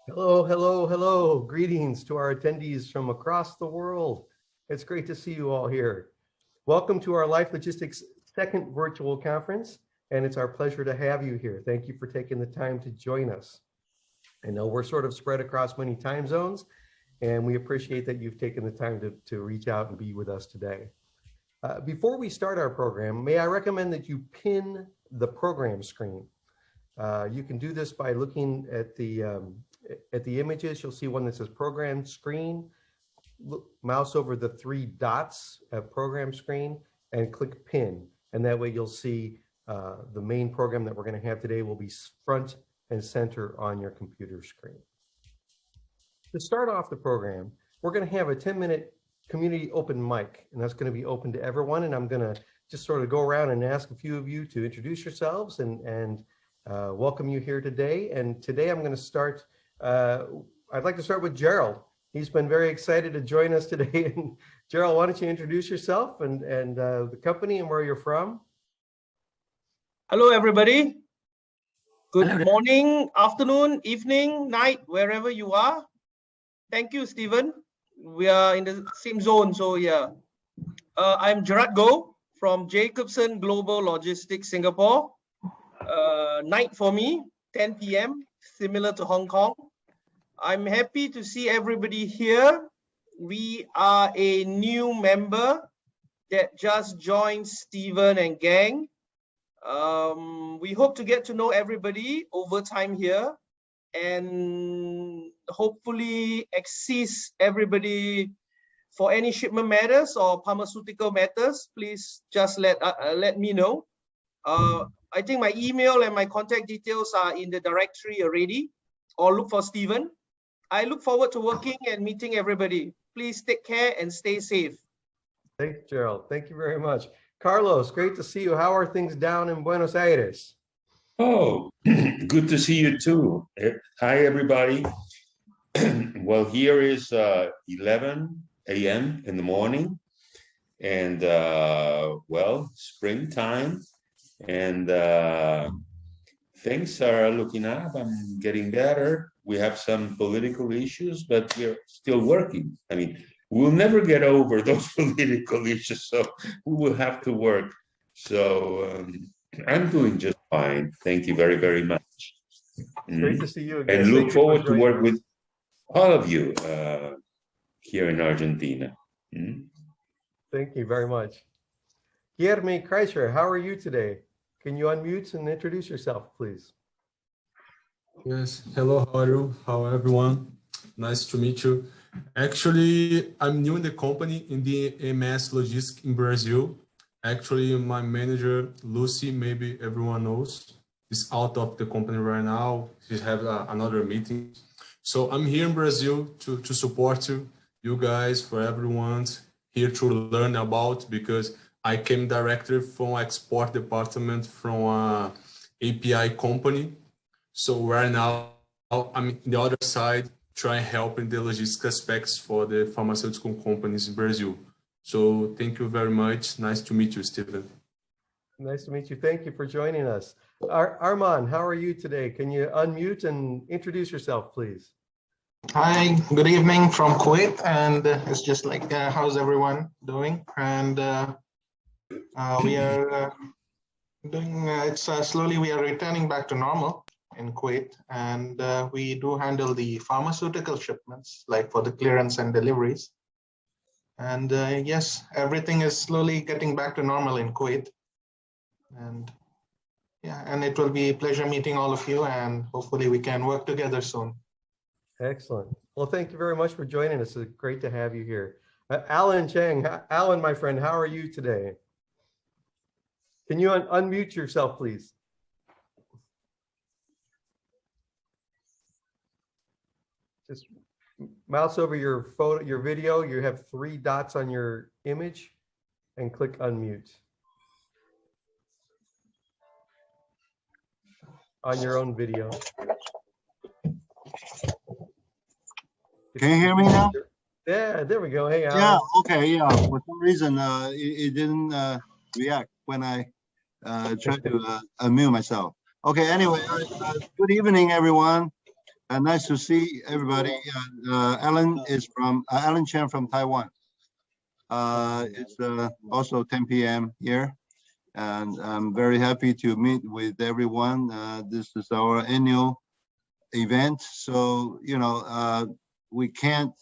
Hello, hello, hello. Greetings to our attendees from across the world. It's great to see you all here. Welcome to our Life Logistics second virtual conference, and it's our pleasure to have you here. Thank you for taking the time to join us. I know we're sort of spread across many time zones, and we appreciate that you've taken the time to reach out and be with us today. Before we start our program, may I recommend that you pin the program screen. You can do this by looking at the images. You'll see one that says program screen. Mouse over the three dots at program screen and click pin. And that way you'll see the main program that we're going to have today will be front and center on your computer screen. To start off the program, we're going to have a 10-minute community open mic, and that's going to be open to everyone. And I'm going to just sort of go around and ask a few of you to introduce yourselves and welcome you here today. And today I'm going to start, I'd like to start with Gerald. He's been very excited to join us today. And Gerald, why don't you introduce yourself and the company and where you're from? Hello, everybody. Good morning, afternoon, evening, night, wherever you are. Thank you, Stephen. We are in the same zone, so yeah. I'm Gerard Goh from Jacobson Global Logistics, Singapore. Night for me, 10 p.m., similar to Hong Kong. I'm happy to see everybody here. We are a new member that just joined Stephen and gang. We hope to get to know everybody over time here and hopefully assist everybody for any shipment matters or pharmaceutical matters. Please just let me know. I think my email and my contact details are in the directory already, or look for Stephen. I look forward to working and meeting everybody. Please take care and stay safe. Thanks, Gerald. Thank you very much. Carlos, great to see you. How are things down in Buenos Aires? Oh, good to see you too. Hi, everybody. Well, here is 11 a.m. in the morning, and well, springtime, and things are looking up. I'm getting better. We have some political issues, but we're still working. I mean, we'll never get over those political issues, so we will have to work. So I'm doing just fine. Thank you very, very much. Great to see you again. And look forward to work with all of you here in Argentina. Thank you very much. Guilherme Kreischer, how are you today? Can you unmute and introduce yourself, please? Yes, hello, how are you? How everyone? Nice to meet you. Actually, I'm new in the company in the MS Logistics in Brazil. Actually, my manager, Lucy, maybe everyone knows, is out of the company right now. She has another meeting. So I'm here in Brazil to support you guys, for everyone here to learn about, because I came directly from export department from a API company. So right now I'm in the other side, trying help in the logistics aspects for the pharmaceutical companies in Brazil. So thank you very much. Nice to meet you, Stephen. Nice to meet you. Thank you for joining us. Arman, how are you today? Can you unmute and introduce yourself, please? Hi, good evening from Kuwait, and it's just like, how's everyone doing? And we are doing, slowly we are returning back to normal in Kuwait, and we do handle the pharmaceutical shipments, like for the clearance and deliveries. And yes, everything is slowly getting back to normal in Kuwait. And yeah, and it will be a pleasure meeting all of you, and hopefully we can work together soon. Excellent. Well, thank you very much for joining us. It's great to have you here. Alan Chang, Alan, my friend, how are you today? Can you unmute yourself, please? Just mouse over your photo, your video. You have three dots on your image and click unmute. On your own video. Can you hear me now? Yeah, there we go. Hey, Alan. Yeah, okay, yeah. For some reason, it didn't react when I tried to unmute myself. Okay, anyway, good evening, everyone. Nice to see everybody. Alan Chen from Taiwan. It's also 10 p.m. here, and I'm very happy to meet with everyone. This is our annual event, so we can't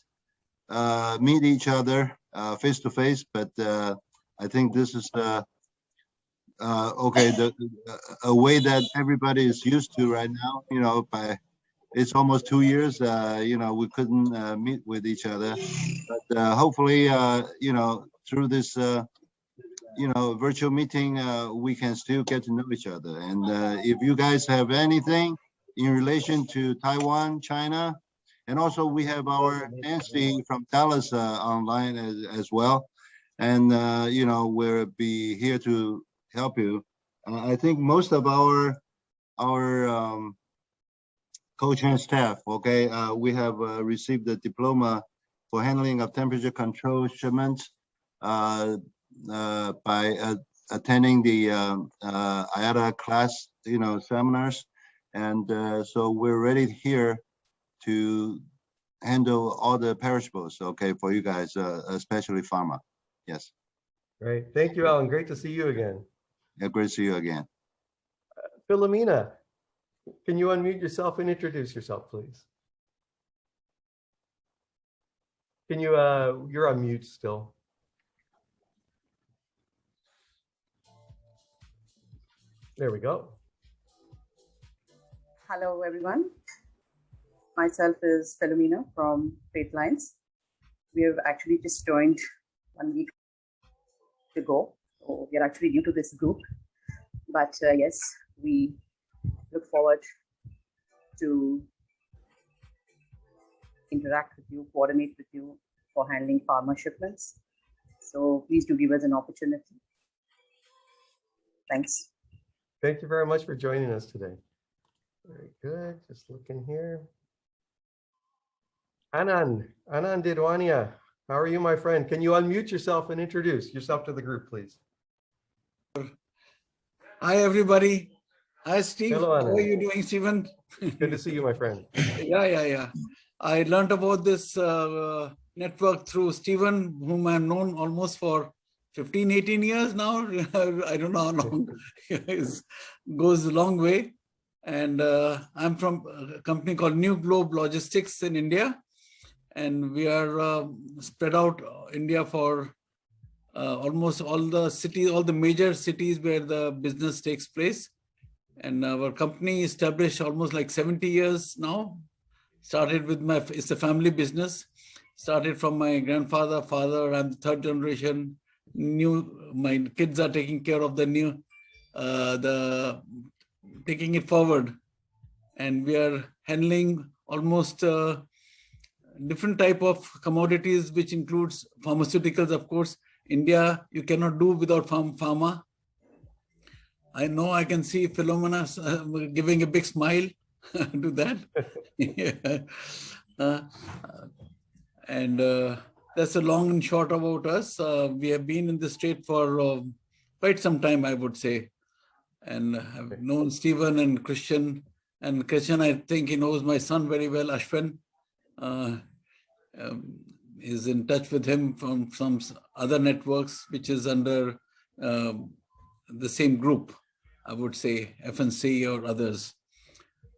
meet each other face to face, but I think this is okay, a way that everybody is used to right now. It's almost 2 years, we couldn't meet with each other, but hopefully, through this, virtual meeting, we can still get to know each other. And if you guys have anything in relation to Taiwan, China, and also we have our Nancy from Dallas online as well. And, we'll be here to help you. I think most of our coach and staff, okay, we have received the diploma for handling of temperature control shipments by attending the IATA class, seminars. And so we're ready here to handle all the perishables, okay, for you guys, especially pharma. Yes. Great. Thank you, Alan. Great to see you again. Yeah, great to see you again. Philomena, can you unmute yourself and introduce yourself, please? Can you, you're on mute still. There we go. Hello, everyone. Myself is Philomena from Freight Lines. We have actually just joined 1 week ago. So we are actually new to this group. But yes, we look forward to interact with you, coordinate with you for handling pharma shipments. So please do give us an opportunity. Thanks. Thank you very much for joining us today. Very good. Just looking here. Anand Dirwania, how are you, my friend? Can you unmute yourself and introduce yourself to the group, please? Hi, everybody. Hi, Steve. Hello, Anand. How are you doing, Stephen? Good to see you, my friend. Yeah. I learned about this network through Stephen, whom I've known almost for 15, 18 years now. I don't know how long. It goes a long way. And I'm from a company called New Globe Logistics in India. And we are spread out India for almost all the cities, all the major cities where the business takes place. And our company established almost like 70 years now. Started with it's a family business. Started from my grandfather, father, and the third generation. My kids are taking care of taking it forward. And we are handling almost different type of commodities, which includes pharmaceuticals, of course. India, you cannot do without pharma. I know I can see Philomena giving a big smile to that. And that's the long and short about us. We have been in the state for quite some time, I would say. And I've known Stephen and Christian. And Christian, I think he knows my son very well, Ashwin. Is in touch with him from some other networks, which is under the same group, I would say, FNC or others.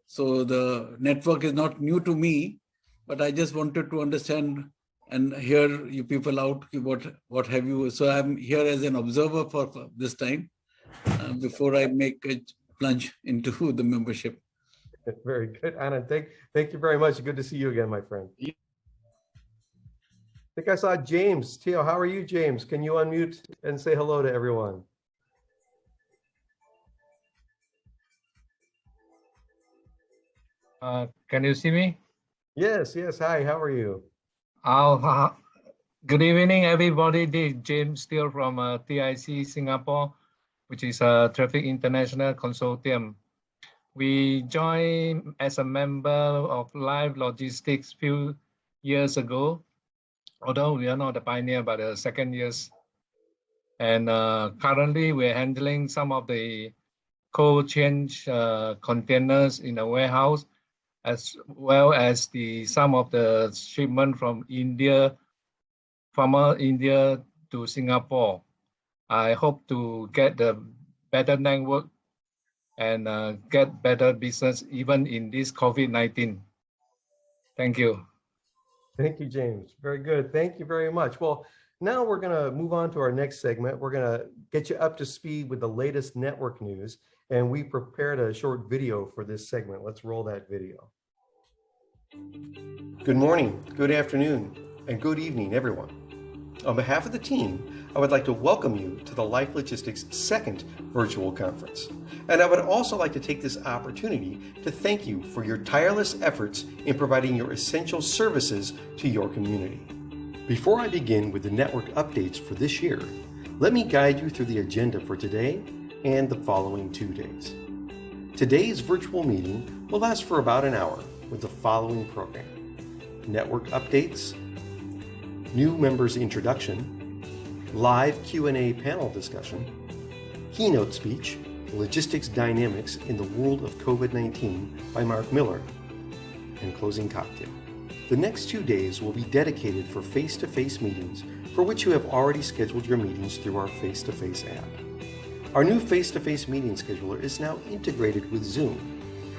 So the network is not new to me, but I just wanted to understand and hear you people out, what have you. So I'm here as an observer for this time, before I make a plunge into the membership. Very good, Anna. Thank you very much. Good to see you again, my friend. I think I saw James. Teo, how are you, James? Can you unmute and say hello to everyone? Can you see me? Yes. Hi, how are you? Good evening, everybody. This is James Steele from TIC Singapore, which is a Traffic International Consortium. We joined as a member of Live Logistics few years ago, although we are not the pioneer, but the second years. And currently we're handling some of the cold change containers in the warehouse. as well as some of the shipment from India, India to Singapore. I hope to get the better network and get better business even in this COVID-19. Thank you. Thank you, James. Very good. Thank you very much. Well, now we're going to move on to our next segment. We're going to get you up to speed with the latest network news, and we prepared a short video for this segment. Let's roll that video. Good morning, good afternoon, and good evening, everyone. On behalf of the team, I would like to welcome you to the Life Logistics second virtual conference. And I would also like to take this opportunity to thank you for your tireless efforts in providing your essential services to your community. Before I begin with the network updates for this year, let me guide you through the agenda for today and the following 2 days. Today's virtual meeting will last for about an hour with the following program: network updates, new members introduction, live Q&A panel discussion, keynote speech, Logistics Dynamics in the World of COVID-19 by Mark Miller, and closing cocktail. The next 2 days will be dedicated for face-to-face meetings for which you have already scheduled your meetings through our face-to-face app. Our new face-to-face meeting scheduler is now integrated with Zoom,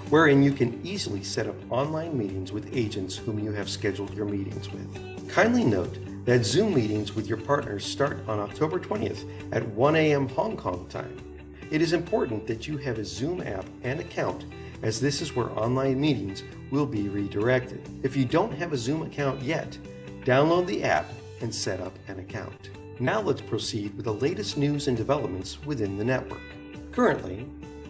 wherein you can easily set up online meetings with agents whom you have scheduled your meetings with. Kindly note that Zoom meetings with your partners start on October 20th at 1 a.m. Hong Kong time. It is important that you have a Zoom app and account, as this is where online meetings will be redirected. If you don't have a Zoom account yet, download the app and set up an account. Now let's proceed with the latest news and developments within the network. Currently,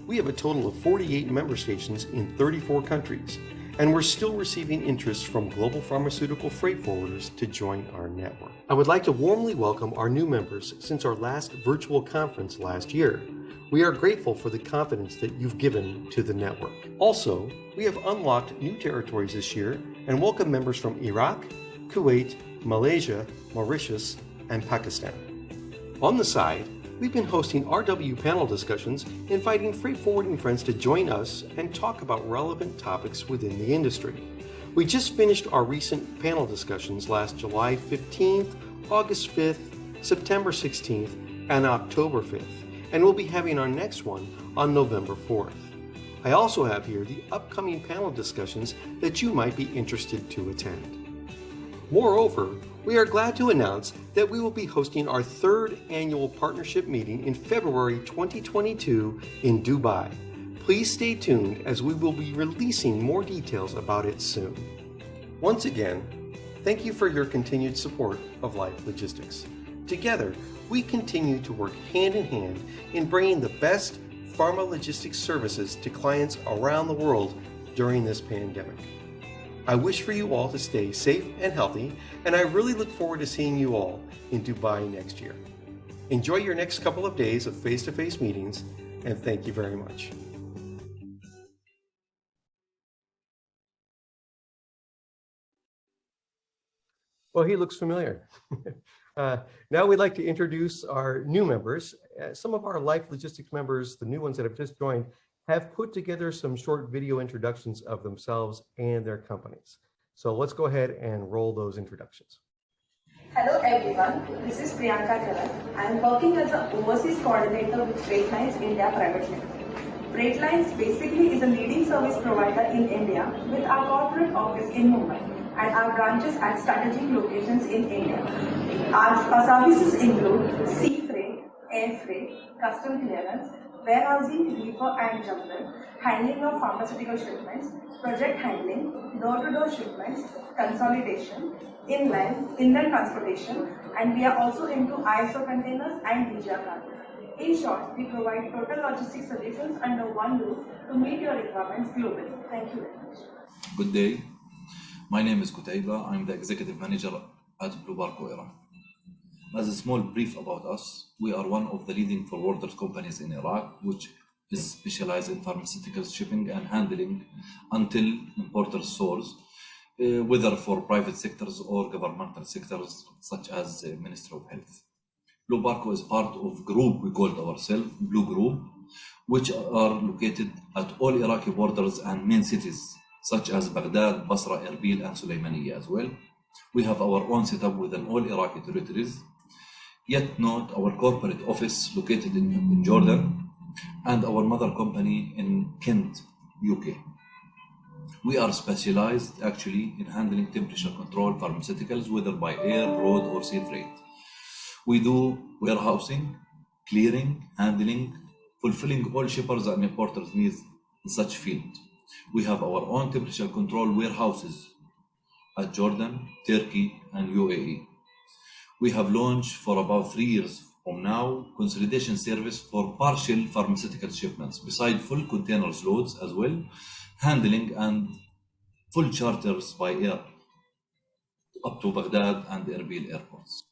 we have a total of 48 member stations in 34 countries, and we're still receiving interest from global pharmaceutical freight forwarders to join our network. I would like to warmly welcome our new members since our last virtual conference last year. We are grateful for the confidence that you've given to the network. Also, we have unlocked new territories this year and welcome members from Iraq, Kuwait, Malaysia, Mauritius, and Pakistan. On the side, we've been hosting RW panel discussions, inviting freight forwarding friends to join us and talk about relevant topics within the industry. We just finished our recent panel discussions last July 15th, August 5th, September 16th, and October 5th, and we'll be having our next one on November 4th. I also have here the upcoming panel discussions that you might be interested to attend. Moreover, we are glad to announce that we will be hosting our third annual partnership meeting in February 2022 in Dubai. Please stay tuned as we will be releasing more details about it soon. Once again, thank you for your continued support of Life Logistics. Together, we continue to work hand in hand in bringing the best pharma logistics services to clients around the world during this pandemic. I wish for you all to stay safe and healthy, and I really look forward to seeing you all in Dubai next year. Enjoy your next couple of days of face-to-face meetings, and thank you very much. Well, he looks familiar. Now we'd like to introduce our new members. Some of our Life Logistics members, the new ones that have just joined, have put together some short video introductions of themselves and their companies. So let's go ahead and roll those introductions. Hello everyone, this is Priyanka Karan. I am working as an overseas coordinator with Freightlines India Private Limited. Freightlines basically is a leading service provider in India with our corporate office in Mumbai and our branches at strategic locations in India. Our services include sea freight, air freight, custom clearance, warehousing, reefer and jumper, handling of pharmaceutical shipments, project handling, door-to-door shipments, consolidation, inland transportation, and we are also into ISO containers and DGR cargo. In short, we provide total logistics solutions under one roof to meet your requirements globally. Thank you very much. Good day. My name is Qutaiba. I'm the Executive Manager at Blue Barco Iran. As a small brief about us, we are one of the leading forwarders companies in Iraq, which is specialized in pharmaceutical shipping and handling until importer source, whether for private sectors or governmental sectors, such as the Ministry of Health. Blue Barco is part of group we called ourselves Blue Group, which are located at all Iraqi borders and main cities such as Baghdad, Basra, Erbil, and Sulaymaniyah as well. We have our own setup within all Iraqi territories, yet not our corporate office located in Jordan and our mother company in Kent, UK. We are specialized actually in handling temperature control pharmaceuticals, whether by air, road, or sea freight. We do warehousing, clearing, handling, fulfilling all shippers and importers' needs in such field. We have our own temperature control warehouses at Jordan, Turkey, and UAE. We have launched for about 3 years from now consolidation service for partial pharmaceutical shipments, beside full containers loads as well, handling and full charters by air up to Baghdad and Erbil airports.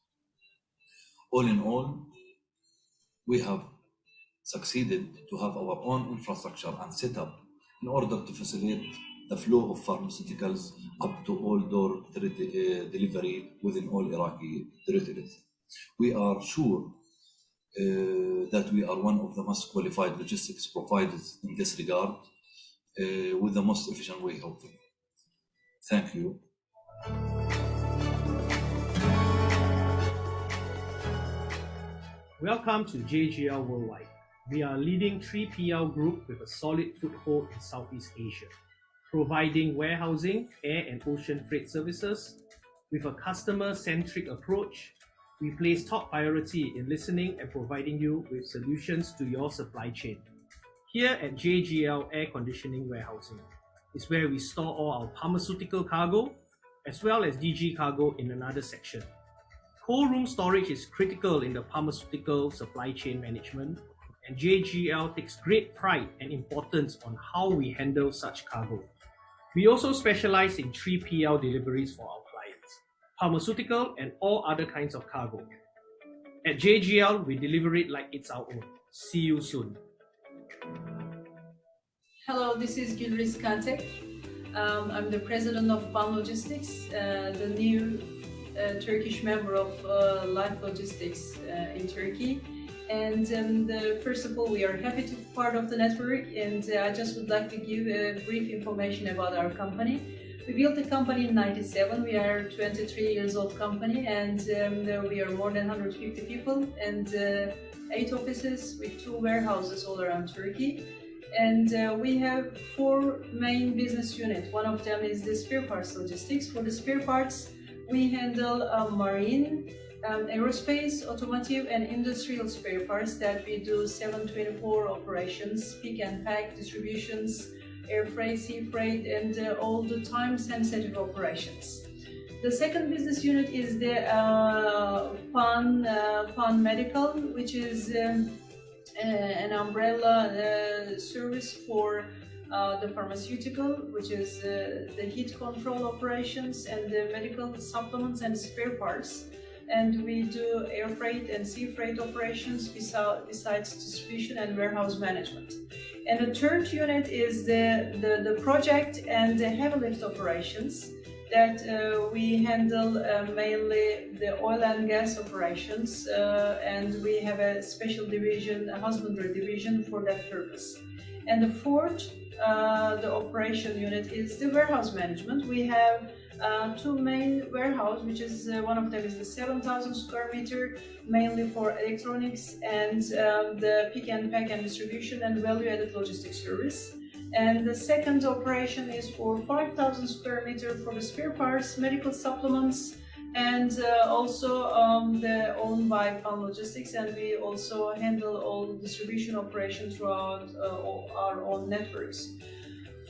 All in all, we have succeeded to have our own infrastructure and setup in order to facilitate the flow of pharmaceuticals up to all door delivery within all Iraqi territories. We are sure that we are one of the most qualified logistics providers in this regard, with the most efficient way of doing. Thank you. Welcome to JGL Worldwide. We are a leading 3PL group with a solid foothold in Southeast Asia, providing warehousing, air and ocean freight services. With a customer-centric approach, we place top priority in listening and providing you with solutions to your supply chain. Here at JGL Air Conditioning Warehousing is where we store all our pharmaceutical cargo, as well as DG cargo in another section. Cold room storage is critical in the pharmaceutical supply chain management, and JGL takes great pride and importance on how we handle such cargo. We also specialize in 3PL deliveries for our clients, pharmaceutical and all other kinds of cargo. At JGL, we deliver it like it's our own. See you soon. Hello, this is Gülriz Kantek. I'm the president of Pan Logistics, the new Turkish member of Life Logistics in Turkey. And first of all, we are happy to be part of the network, and I just would like to give brief information about our company. We built the company in '97. We are a 23 years old company, and we are more than 150 people and 8 offices with 2 warehouses all around Turkey. And we have 4 main business units. One of them is the spare parts logistics. For the spare parts, we handle marine, aerospace, automotive, and industrial spare parts that we do 7/24 operations, pick and pack, distributions, air freight, sea freight, and all the time-sensitive operations. The second business unit is the Pan Medical, which is an umbrella service for the pharmaceutical, which is the heat control operations and the medical supplements and spare parts. And we do air freight and sea freight operations besides distribution and warehouse management. And the third unit is the project and the heavy lift operations that we handle mainly the oil and gas operations, and we have a special division, a husbandry division for that purpose. And the fourth, the operation unit is the warehouse management. We have 2 main warehouses, which is one of them is the 7,000 square meter, mainly for electronics and the pick and pack and distribution and value-added logistics service. And the second operation is for 5,000 square meter for the spare parts, medical supplements, and also the owned by Pan Logistics, and we also handle all distribution operations throughout our own networks.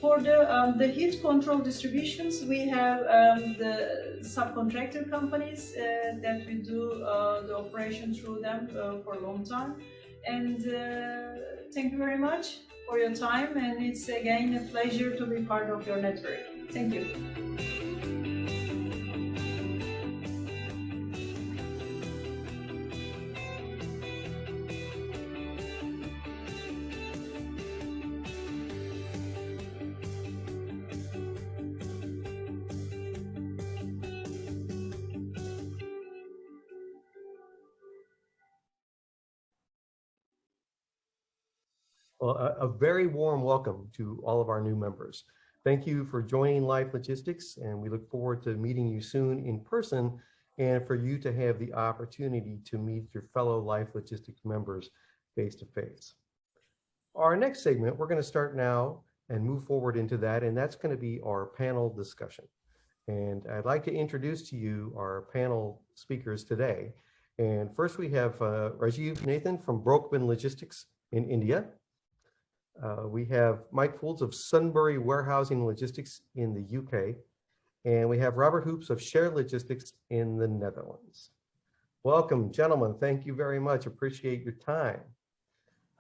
For the heat control distributions, we have the subcontractor companies that we do the operation through them for a long time. And thank you very much for your time, and it's again a pleasure to be part of your network. Thank you. Well, a very warm welcome to all of our new members. Thank you for joining Life Logistics, and we look forward to meeting you soon in person and for you to have the opportunity to meet your fellow Life Logistics members face to face. Our next segment, we're going to start now and move forward into that, and that's going to be our panel discussion. And I'd like to introduce to you our panel speakers today. And first we have Rajiv Nathan from Brokman Logistics in India. We have Mike Folds of Sunbury Warehousing Logistics in the UK. And we have Robert Hoops of Share Logistics in the Netherlands. Welcome, gentlemen. Thank you very much. Appreciate your time.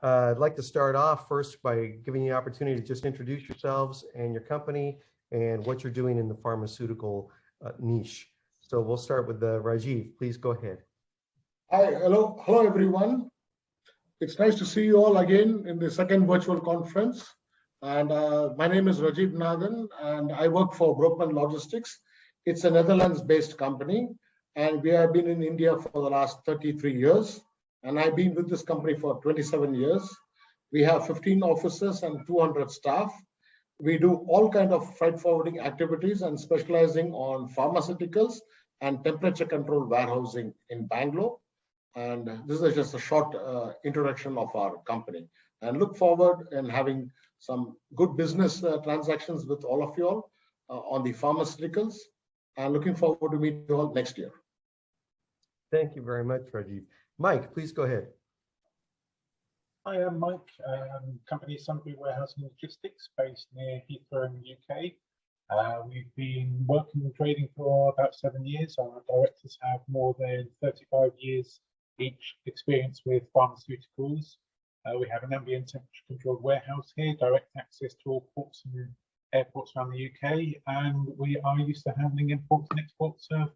I'd like to start off first by giving you the opportunity to just introduce yourselves and your company and what you're doing in the pharmaceutical niche. So we'll start with Rajiv. Please go ahead. Hi, hello everyone. It's nice to see you all again in the second virtual conference. And my name is Rajiv Nathan, and I work for Brokman Logistics. It's a Netherlands-based company, and we have been in India for the last 33 years. And I've been with this company for 27 years. We have 15 offices and 200 staff. We do all kinds of freight forwarding activities and specializing on pharmaceuticals and temperature controlled warehousing in Bangalore. And this is just a short introduction of our company. And look forward in having some good business transactions with all of you all on the pharmaceuticals. And looking forward to meet you all next year. Thank you very much, Rajiv. Mike, please go ahead. Hi, I'm Mike. Company Sunbury Warehousing Logistics, based near Heathrow in the UK. We've been working and trading for about 7 years. Our directors have more than 35 years each experience with pharmaceuticals. We have an ambient temperature controlled warehouse here, direct access to all ports and airports around the UK, and we are used to handling imports and exports of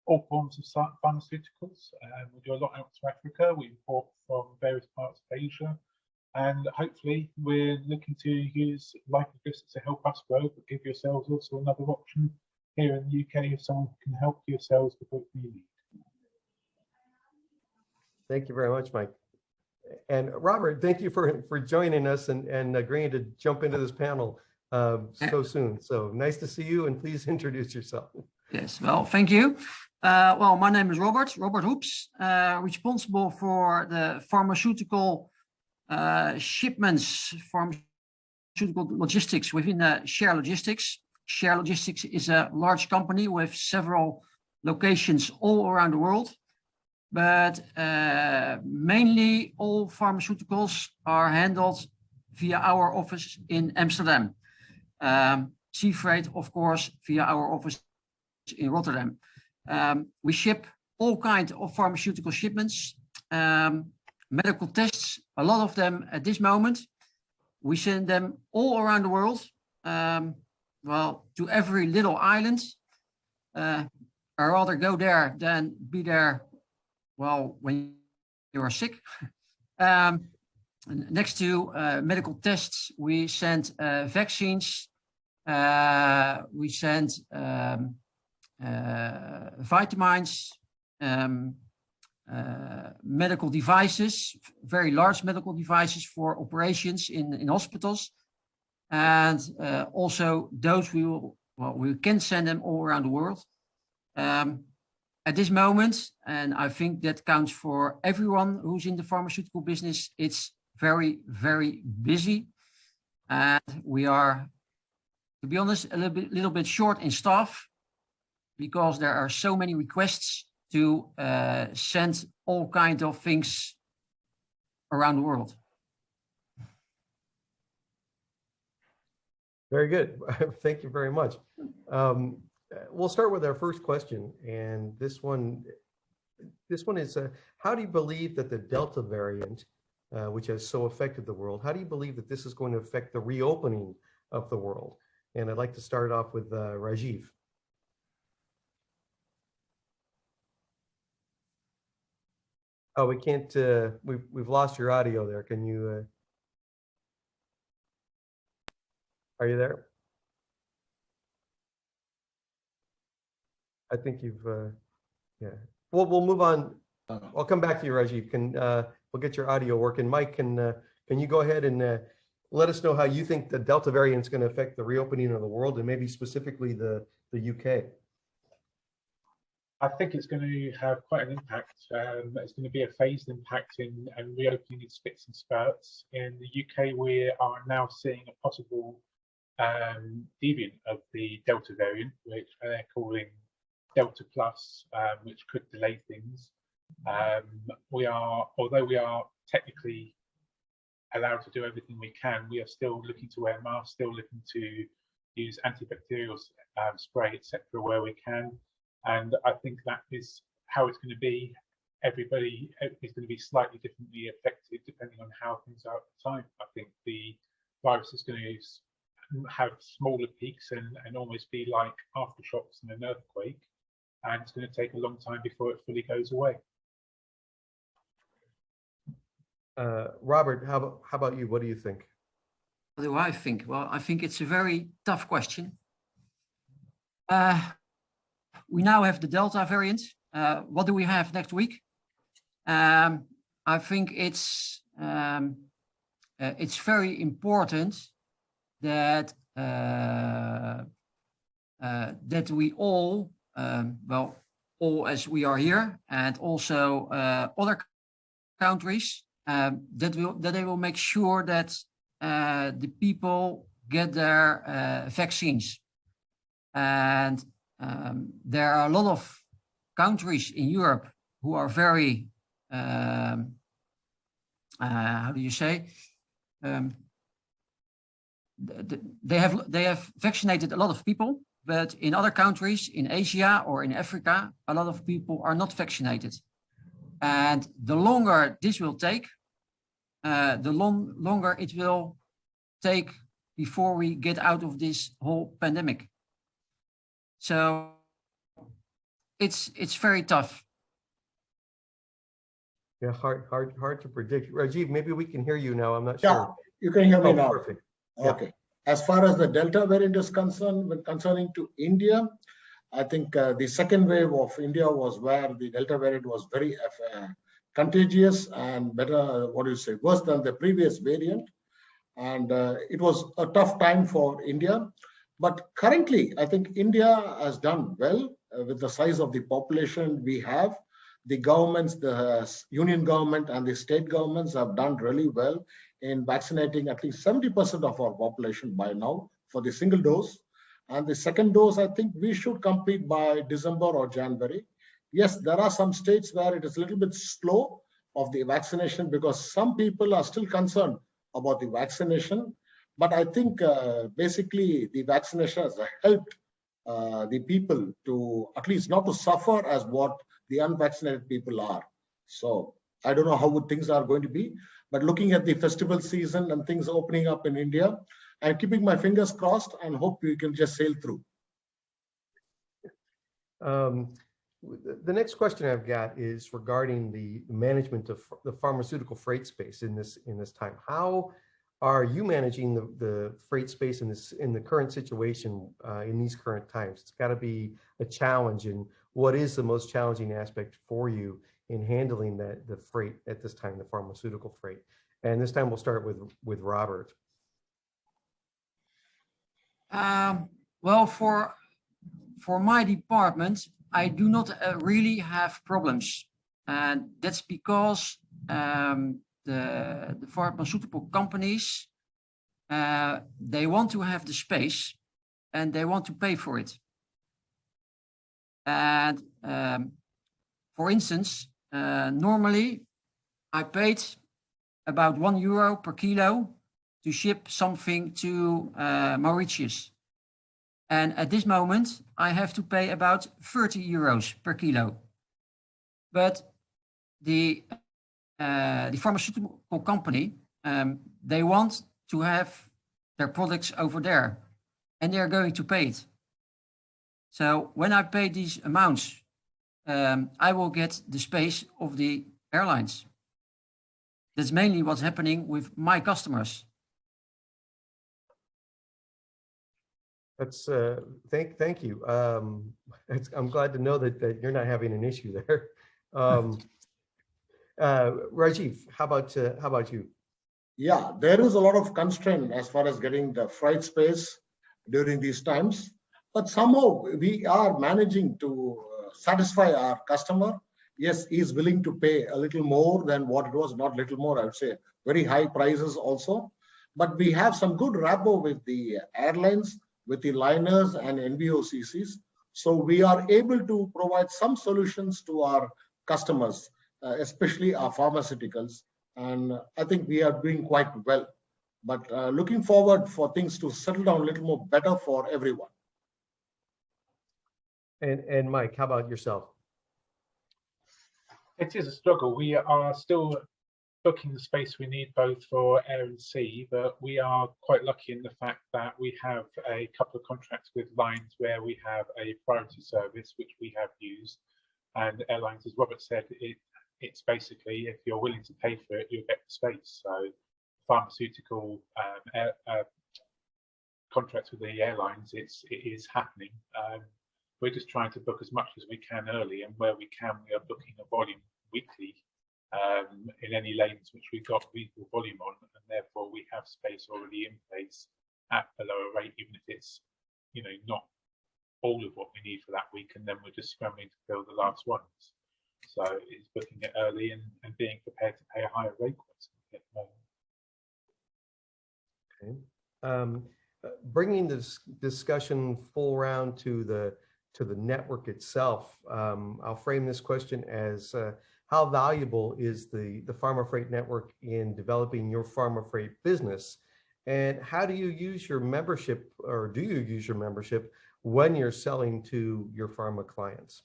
all forms of pharmaceuticals. We do a lot out to Africa. We import from various parts of Asia, and hopefully we're looking to use Life Logistics to help us grow, but give yourselves also another option here in the UK if someone can help yourselves with what you need. Thank you very much, Mike. And Robert, thank you for joining us and agreeing to jump into this panel so soon. So nice to see you, and please introduce yourself. Yes, well, thank you. Well, my name is Robert Hoops, responsible for the pharmaceutical shipments, pharmaceutical logistics within Share Logistics. Share Logistics is a large company with several locations all around the world, but mainly all pharmaceuticals are handled via our office in Amsterdam. Sea freight, of course, via our office in Rotterdam. We ship all kinds of pharmaceutical shipments, medical tests, a lot of them at this moment. We send them all around the world, well, to every little island. I'd rather go there than be there, well, when you are sick. Next to medical tests, we send vaccines, we send vitamins, medical devices, very large medical devices for operations in hospitals, and also those we can send them all around the world. At this moment, and I think that counts for everyone who's in the pharmaceutical business, it's very, very busy, and we are, to be honest, a little bit short in staff, because there are so many requests to send all kinds of things around the world. Very good. Thank you very much. We'll start with our first question, and this one is, how do you believe that the Delta variant, which has so affected the world, how do you believe that this is going to affect the reopening of the world? And I'd like to start off with Rajiv. Oh, we can't, we've lost your audio there. Can you, are you there? I think you've, yeah. We'll move on. I'll come back to you, Rajiv. We'll get your audio working. Mike, can you go ahead and let us know how you think the Delta variant is going to affect the reopening of the world and maybe specifically the UK. I think it's going to have quite an impact. It's going to be a phased impact and reopening in spits and spurts. In the UK, we are now seeing a possible deviant of the Delta variant, which they're calling Delta Plus, which could delay things. Although we are technically allowed to do everything we can, we are still looking to wear masks, still looking to use antibacterial spray, etc., where we can. And I think that is how it's going to be. Everybody is going to be slightly differently affected depending on how things are at the time. I think the virus is going to have smaller peaks and almost be like aftershocks in an earthquake. And it's going to take a long time before it fully goes away. Robert, how about you? What do you think? What do I think? Well, I think it's a very tough question. We now have the Delta variant. What do we have next week? I think it's very important that that we all, well, all as we are here, and also other countries, that they will make sure that the people get their vaccines. And there are a lot of countries in Europe who are very, how do you say? They have vaccinated a lot of people, but in other countries, in Asia or in Africa, a lot of people are not vaccinated. And the longer this will take, the longer it will take before we get out of this whole pandemic. So it's very tough. Yeah, hard to predict. Rajiv, maybe we can hear you now. I'm not Yeah, sure. you can hear me now. Perfect. Okay. Yeah. As far as the Delta variant is concerned, when concerning to India, I think the second wave of India was where the Delta variant was very contagious and better, worse than the previous variant. And it was a tough time for India. But currently, I think India has done well with the size of the population we have. The governments, the union government and the state governments have done really well in vaccinating at least 70% of our population by now for the single dose. And the second dose, I think we should complete by December or January. Yes, there are some states where it is a little bit slow of the vaccination because some people are still concerned about the vaccination. But I think basically the vaccination has helped the people to at least not to suffer as what the unvaccinated people are. So I don't know how things are going to be, but looking at the festival season and things opening up in India, I'm keeping my fingers crossed and hope we can just sail through. The next question I've got is regarding the management of the pharmaceutical freight space in this time. How are you managing the freight space in the current situation in these current times? It's got to be a challenge. And what is the most challenging aspect for you in handling the freight at this time, the pharmaceutical freight? And this time we'll start with Robert. Well, for my department, I do not really have problems, and that's because the pharmaceutical companies, they want to have the space and they want to pay for it. And for instance, normally I paid about €1 per kilo to ship something to Mauritius. And at this moment, I have to pay about €30 per kilo. But the pharmaceutical company, they want to have their products over there, and they're going to pay it. So when I pay these amounts, I will get the space of the airlines. That's mainly what's happening with my customers. That's thank you. I'm glad to know that you're not having an issue there. Rajiv, how about you? Yeah, there is a lot of constraint as far as getting the freight space during these times, but somehow we are managing to satisfy our customer. Yes, he's willing to pay a little more than what it was, not little more, I would say very high prices also. But we have some good rapport with the airlines, with the liners and NVOCCs. So we are able to provide some solutions to our customers, especially our pharmaceuticals. And I think we are doing quite well. But looking forward for things to settle down a little more better for everyone. And Mike, how about yourself? It is a struggle. We are still booking the space we need both for air and sea, but we are quite lucky in the fact that we have a couple of contracts with lines where we have a priority service, which we have used. And airlines, as Robert said, it's basically, if you're willing to pay for it, you'll get the space. So pharmaceutical contracts with the airlines, it is happening. We're just trying to book as much as we can early, and where we can, we are booking a volume weekly in any lanes which we've got reasonable volume on, and therefore we have space already in place at a lower rate, even if it's, you know, not all of what we need for that week, and then we're just scrambling to fill the last ones. So it's booking it early and being prepared to pay a higher rate once we get more. Okay. Bringing this discussion full round to the network itself, I'll frame this question as how valuable is the Pharma Freight Network in developing your Pharma Freight business, and how do you use your membership, or do you use your membership when you're selling to your pharma clients?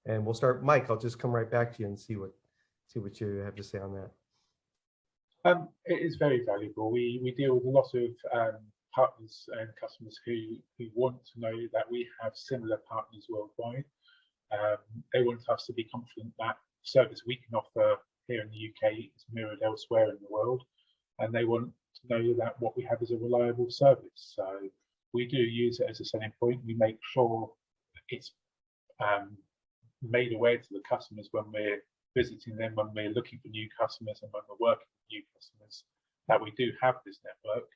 And we'll start, Mike. I'll just come right back to you and see what you have to say on that. It is very valuable. We deal with a lot of partners and customers who want to know that we have similar partners worldwide. They want us to be confident that service we can offer here in the UK is mirrored elsewhere in the world, and they want to know that what we have is a reliable service. So we do use it as a selling point. We make sure it's made aware to the customers when we're visiting them, when we're looking for new customers, and when we're working with new customers, that we do have this network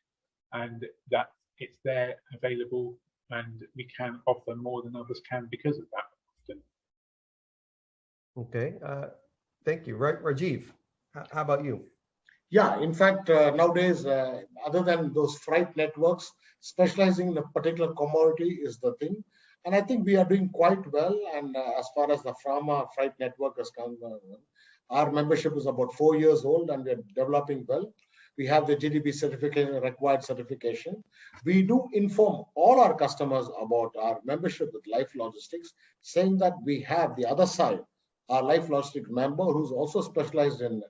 and that it's there available, and we can offer more than others can because of that often. Okay, thank you. Right, Rajiv, how about you? Yeah, in fact, nowadays, other than those freight networks, specializing in a particular commodity is the thing. And I think we are doing quite well. And as far as the Pharma Freight Network is concerned, our membership is about 4 years old and we're developing well. We have the GDB certification, required certification. We do inform all our customers about our membership with Life Logistics, saying that we have the other side, our Life Logistics member who's also specialized in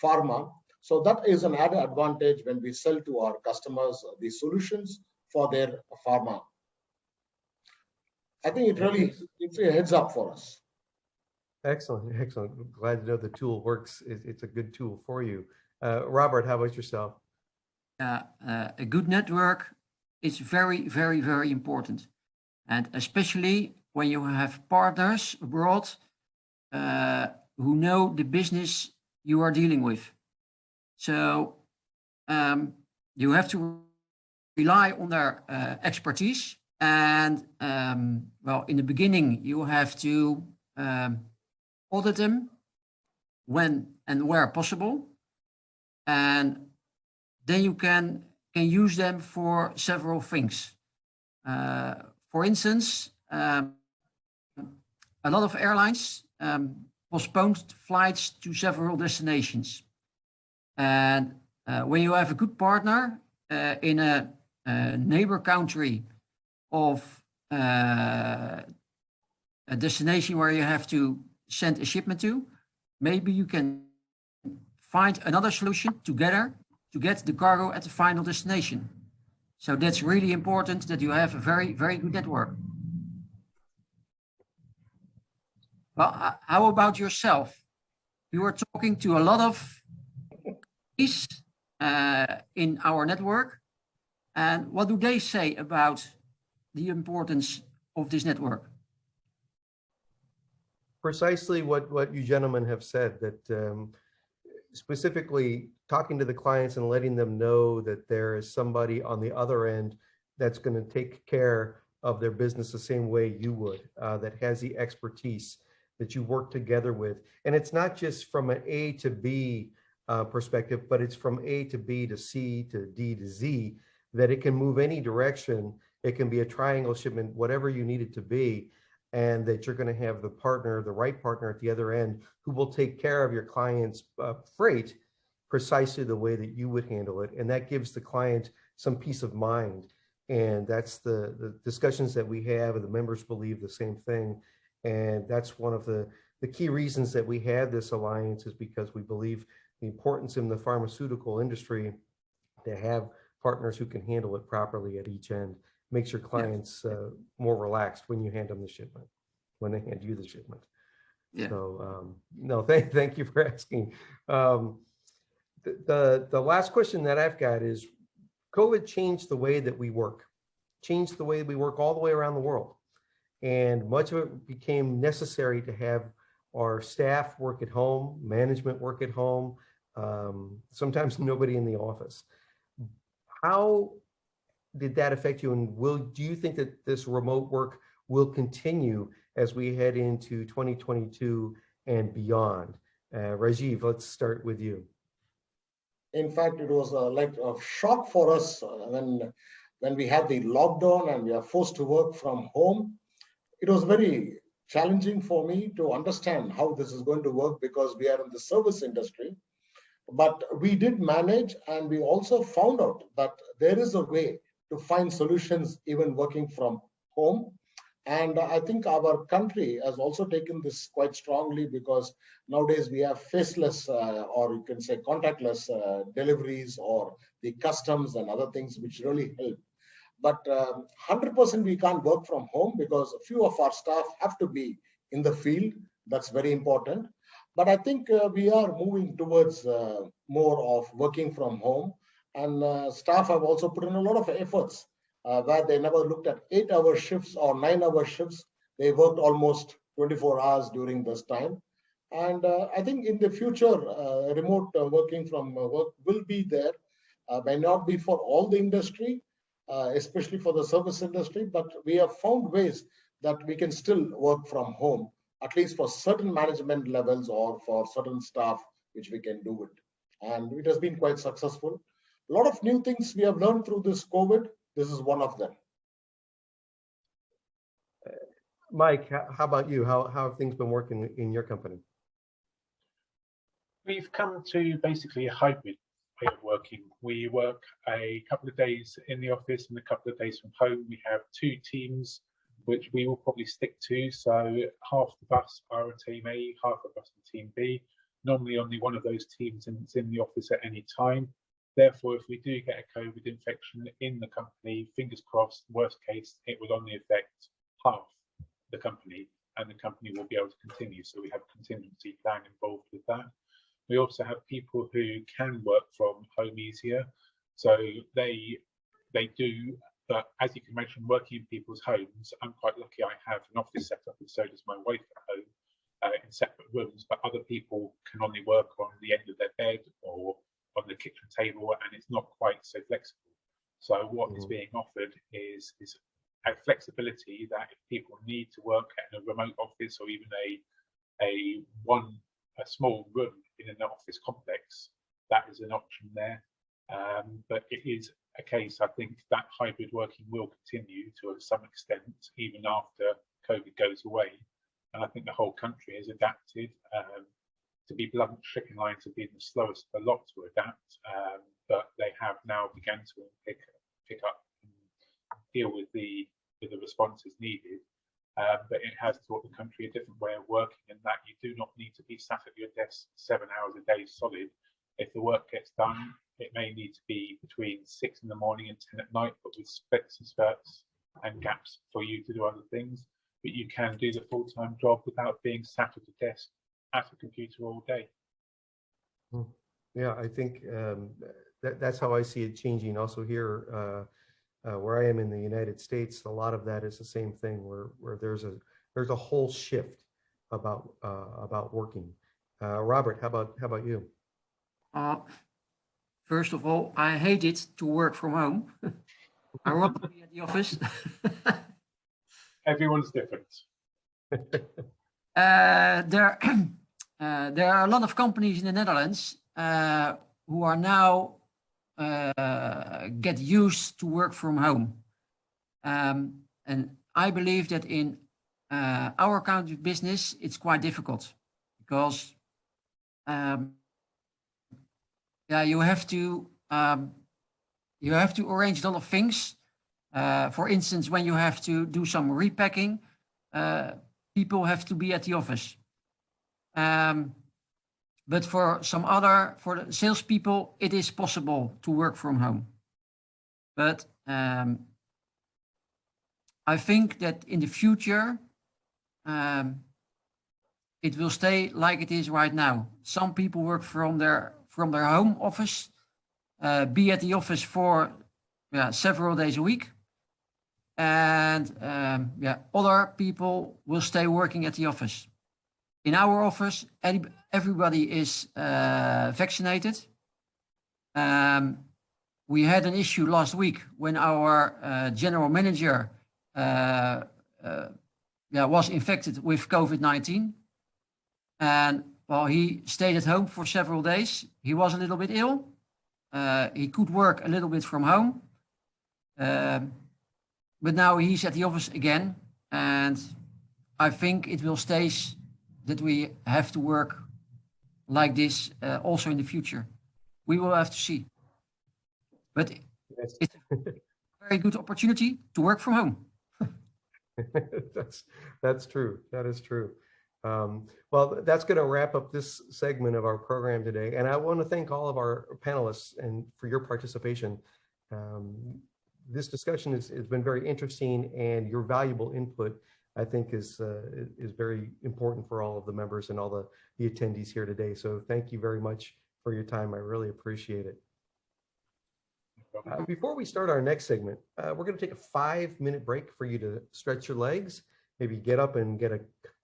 pharma. So that is an added advantage when we sell to our customers these solutions for their pharma. I think it really, it's a heads up for us. Excellent, excellent. Glad to know the tool works. It's a good tool for you. Robert, how about yourself? A good network is very, very, very important. And especially when you have partners abroad who know the business you are dealing with. So you have to rely on their expertise. And well, in the beginning, you have to audit them when and where possible. And then you can use them for several things. For instance, a lot of airlines postponed flights to several destinations. And when you have a good partner in a neighbor country of a destination where you have to send a shipment to, maybe you can find another solution together to get the cargo at the final destination. So that's really important that you have a very, very good network. Well, how about yourself? You are talking to a lot of companies in our network. And what do they say about the importance of this network? Precisely what you gentlemen have said, that specifically talking to the clients and letting them know that there is somebody on the other end that's going to take care of their business the same way you would, that has the expertise that you work together with. And it's not just from an A to B perspective, but it's from A to B to C to D to Z, that it can move any direction. It can be a triangle shipment, whatever you need it to be, and that you're going to have the partner, the right partner at the other end, who will take care of your client's freight precisely the way that you would handle it. And that gives the client some peace of mind. And that's the discussions that we have, and the members believe the same thing. And that's one of the key reasons that we have this alliance, is because we believe the importance in the pharmaceutical industry to have partners who can handle it properly at each end. Makes your clients more relaxed when you hand them the shipment, when they hand you the shipment. Yeah. So no, thank you for asking. The last question that I've got is, COVID changed the way that we work, changed the way we work all the way around the world. And much of it became necessary to have our staff work at home, management work at home, sometimes nobody in the office. How did that affect you? And do you think that this remote work will continue as we head into 2022 and beyond? Rajiv, let's start with you. In fact, it was like a shock for us when we had the lockdown and we are forced to work from home. It was very challenging for me to understand how this is going to work, because we are in the service industry. But we did manage, and we also found out that there is a way to find solutions even working from home. And I think our country has also taken this quite strongly, because nowadays we have faceless or you can say contactless deliveries, or the customs and other things which really help. But 100% we can't work from home, because a few of our staff have to be in the field. That's very important. But I think we are moving towards more of working from home. And staff have also put in a lot of efforts where they never looked at 8-hour shifts or 9-hour shifts. They worked almost 24 hours during this time. And I think in the future, remote working from work will be there. May not be for all the industry, especially for the service industry, but we have found ways that we can still work from home, at least for certain management levels or for certain staff, which we can do it. And it has been quite successful. A lot of new things we have learned through this COVID. This is one of them. Mike, how about you? How have things been working in your company? We've come to basically a hybrid way of working. We work a couple of days in the office and a couple of days from home. We have 2 teams, which we will probably stick to. So half of us are in team A, half of us in team B. Normally only one of those teams is in the office at any time. Therefore, if we do get a COVID infection in the company, fingers crossed, worst case, it will only affect half the company, and the company will be able to continue. So we have a contingency plan involved with that. We also have people who can work from home easier. So they do, but as you can imagine, working in people's homes, I'm quite lucky I have an office set up, and so does my wife at home in separate rooms, but other people can only work on the end of their bed or on the kitchen table, and it's not quite so flexible. So what is being offered is a flexibility that if people need to work in a remote office, or even a small room in an office complex, that is an option there. But it is a case, I think, that hybrid working will continue to some extent even after COVID goes away. And I think the whole country has adapted. To be blunt, shipping lines have been the slowest of a lot to adapt, but they have now begun to pick up and deal with the responses needed. But it has taught the country a different way of working, in that you do not need to be sat at your desk 7 hours a day solid. If the work gets done, it may need to be between 6 in the morning and 10 at night, but with splits and spurts and gaps for you to do other things. But you can do the full-time job without being sat at a desk at a computer all day. Yeah, I think that's how I see it changing. Also here, where I am in the United States, a lot of that is the same thing, where there's a whole shift about working. Robert, how about you? First of all, I hate it to work from home. I want to be at the office. Everyone's different. There are a lot of companies in the Netherlands who are now get used to work from home. And I believe that in our kind of business, it's quite difficult because yeah, you have to arrange a lot of things. For instance, when you have to do some repacking, people have to be at the office. But for the salespeople, it is possible to work from home. But I think that in the future, it will stay like it is right now. Some people work from their home office, be at the office for several days a week. And other people will stay working at the office. In our office, everybody is vaccinated. We had an issue last week when our general manager was infected with COVID-19. And well, he stayed at home for several days. He was a little bit ill. He could work a little bit from home. But now he's at the office again. And I think it will stay that we have to work like this also in the future. We will have to see. But it's a very good opportunity to work from home. That's true. That is true. Well, that's going to wrap up this segment of our program today. And I want to thank all of our panelists and for your participation. This discussion has been very interesting, and your valuable input, I think, is very important for all of the members and all the attendees here today. So thank you very much for your time. I really appreciate it. Before we start our next segment, we're going to take a 5-minute break for you to stretch your legs, maybe get up and get a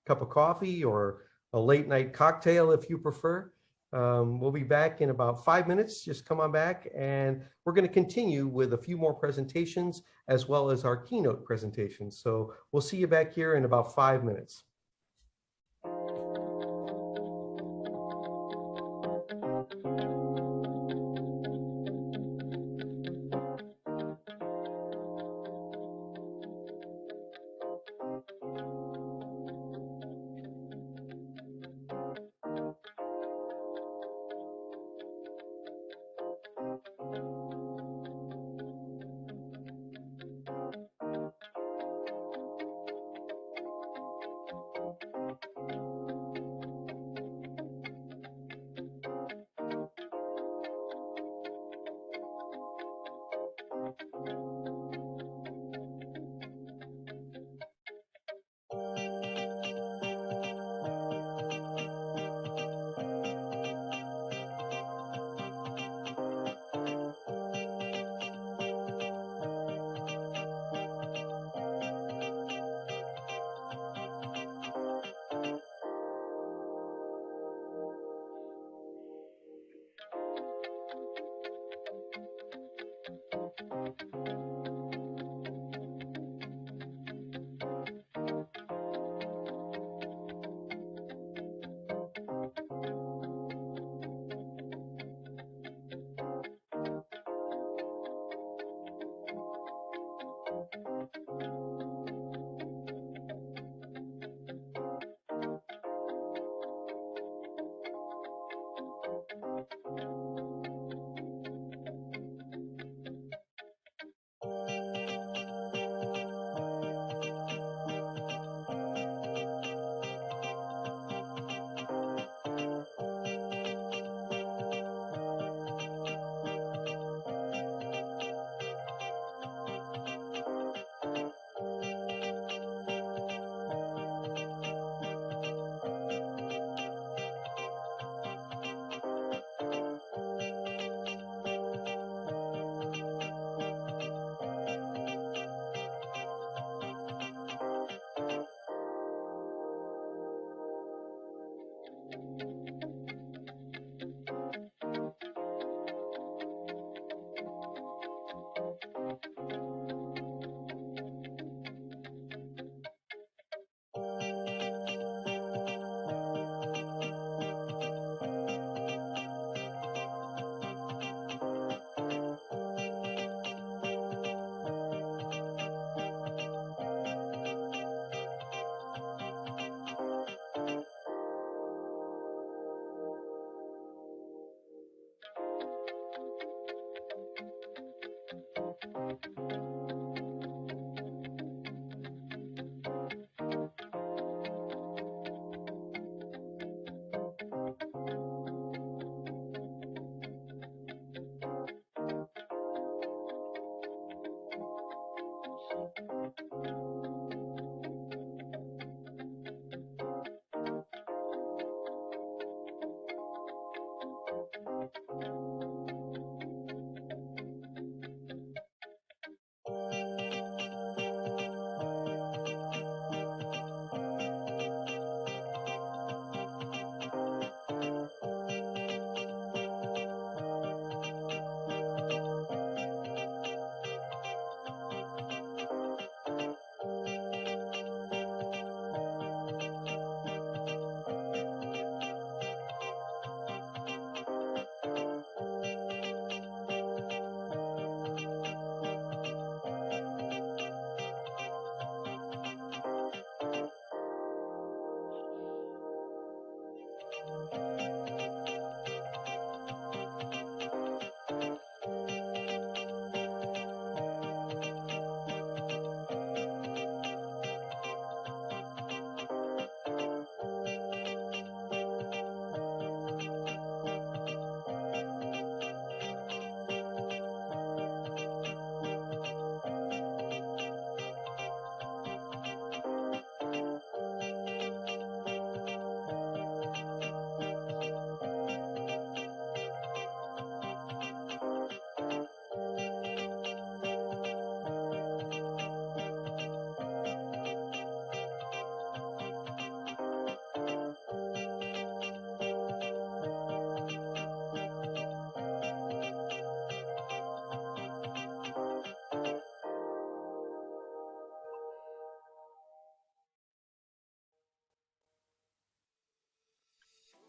cup of coffee or a late night cocktail if you prefer. We'll be back in about 5 minutes. Just come on back, and we're going to continue with a few more presentations as well as our keynote presentations. So we'll see you back here in about 5 minutes.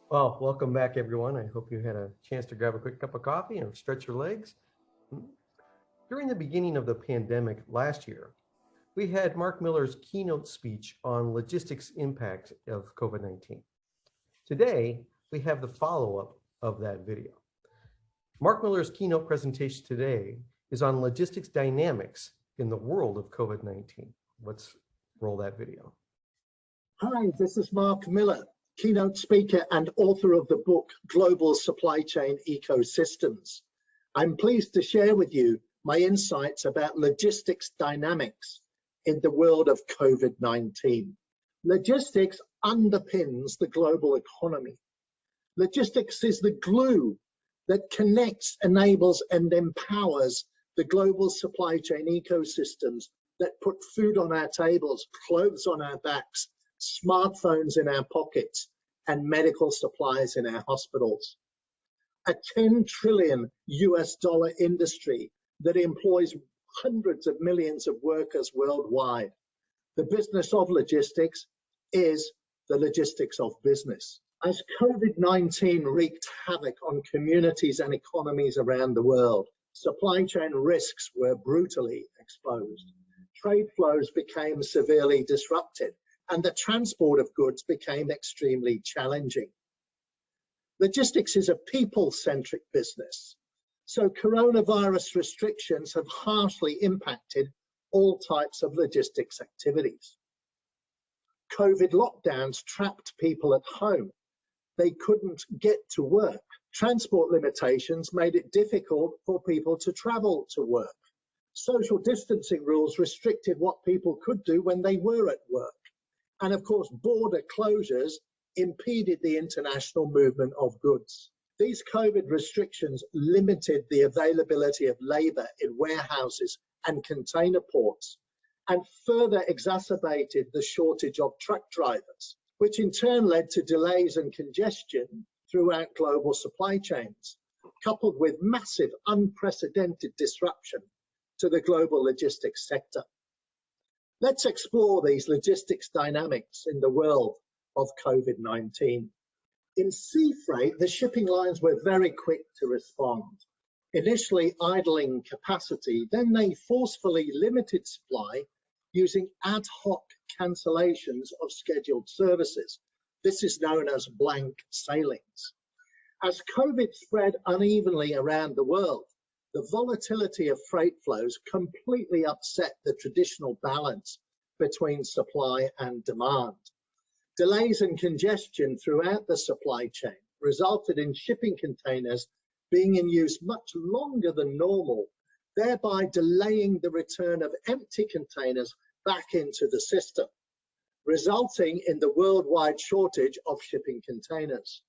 Well, welcome back, everyone. I hope you had a chance to grab a quick cup of coffee and stretch your legs. During the beginning of the pandemic last year, we had Mark Miller's keynote speech on logistics impact of COVID-19. Today, we have the follow-up of that video. Mark Miller's keynote presentation today is on logistics dynamics in the world of COVID-19. Let's roll that video. Hi, this is Mark Miller, keynote speaker and author of the book, Global Supply Chain Ecosystems. I'm pleased to share with you my insights about logistics dynamics in the world of COVID-19. Logistics underpins the global economy. Logistics is the glue that connects, enables, and empowers the global supply chain ecosystems that put food on our tables, clothes on our backs, smartphones in our pockets, and medical supplies in our hospitals. A $10 trillion US industry that employs hundreds of millions of workers worldwide. The business of logistics is the logistics of business. As COVID-19 wreaked havoc on communities and economies around the world, supply chain risks were brutally exposed. Trade flows became severely disrupted, and the transport of goods became extremely challenging. Logistics is a people-centric business, so coronavirus restrictions have harshly impacted all types of logistics activities. COVID lockdowns trapped people at home. They couldn't get to work. Transport limitations made it difficult for people to travel to work. Social distancing rules restricted what people could do when they were at work. And of course, border closures impeded the international movement of goods. These COVID restrictions limited the availability of labor in warehouses and container ports, and further exacerbated the shortage of truck drivers, which in turn led to delays and congestion throughout global supply chains, coupled with massive, unprecedented disruption to the global logistics sector. Let's explore these logistics dynamics in the world of COVID-19. In sea freight, the shipping lines were very quick to respond, initially idling capacity, then they forcefully limited supply using ad hoc cancellations of scheduled services. This is known as blank sailings. As COVID spread unevenly around the world, the volatility of freight flows completely upset the traditional balance between supply and demand. Delays and congestion throughout the supply chain resulted in shipping containers being in use much longer than normal, thereby delaying the return of empty containers back into the system, resulting in the worldwide shortage of shipping containers.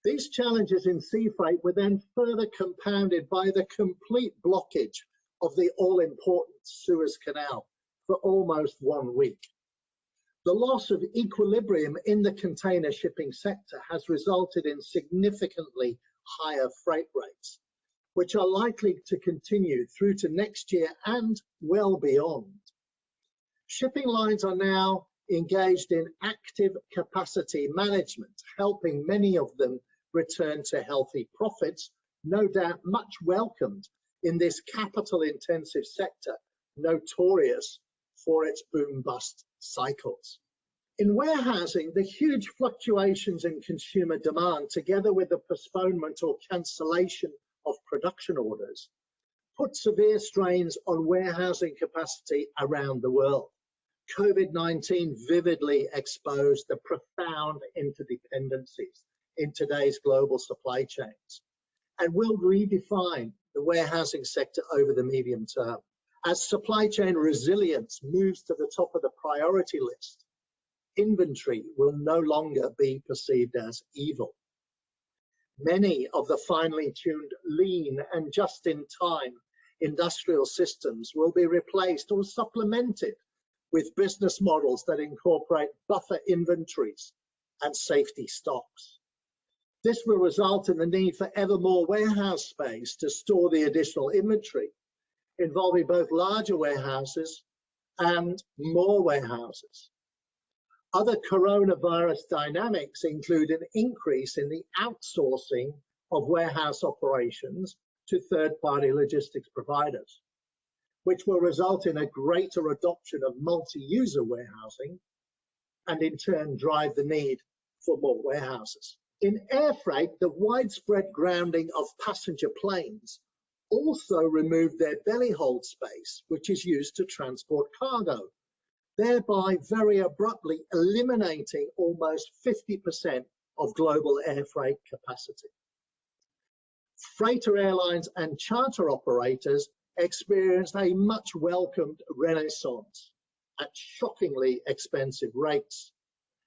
These challenges in sea freight were then further compounded by the complete blockage of the all-important Suez Canal for almost 1 week. The loss of equilibrium in the container shipping sector has resulted in significantly higher freight rates, which are likely to continue through to next year and well beyond. Shipping lines are now engaged in active capacity management, helping many of them return to healthy profits, no doubt much welcomed in this capital-intensive sector, notorious for its boom-bust cycles. In warehousing, the huge fluctuations in consumer demand, together with the postponement or cancellation of production orders, put severe strains on warehousing capacity around the world. COVID-19 vividly exposed the profound interdependencies in today's global supply chains and will redefine the warehousing sector over the medium term. As supply chain resilience moves to the top of the priority list, inventory will no longer be perceived as evil. Many of the finely tuned lean and just-in-time industrial systems will be replaced or supplemented with business models that incorporate buffer inventories and safety stocks. This will result in the need for ever more warehouse space to store the additional inventory, involving both larger warehouses and more warehouses. Other coronavirus dynamics include an increase in the outsourcing of warehouse operations to third-party logistics providers, which will result in a greater adoption of multi-user warehousing and in turn drive the need for more warehouses. In air freight, the widespread grounding of passenger planes also removed their belly hold space, which is used to transport cargo, thereby very abruptly eliminating almost 50% of global air freight capacity. Freighter airlines and charter operators experienced a much welcomed renaissance at shockingly expensive rates,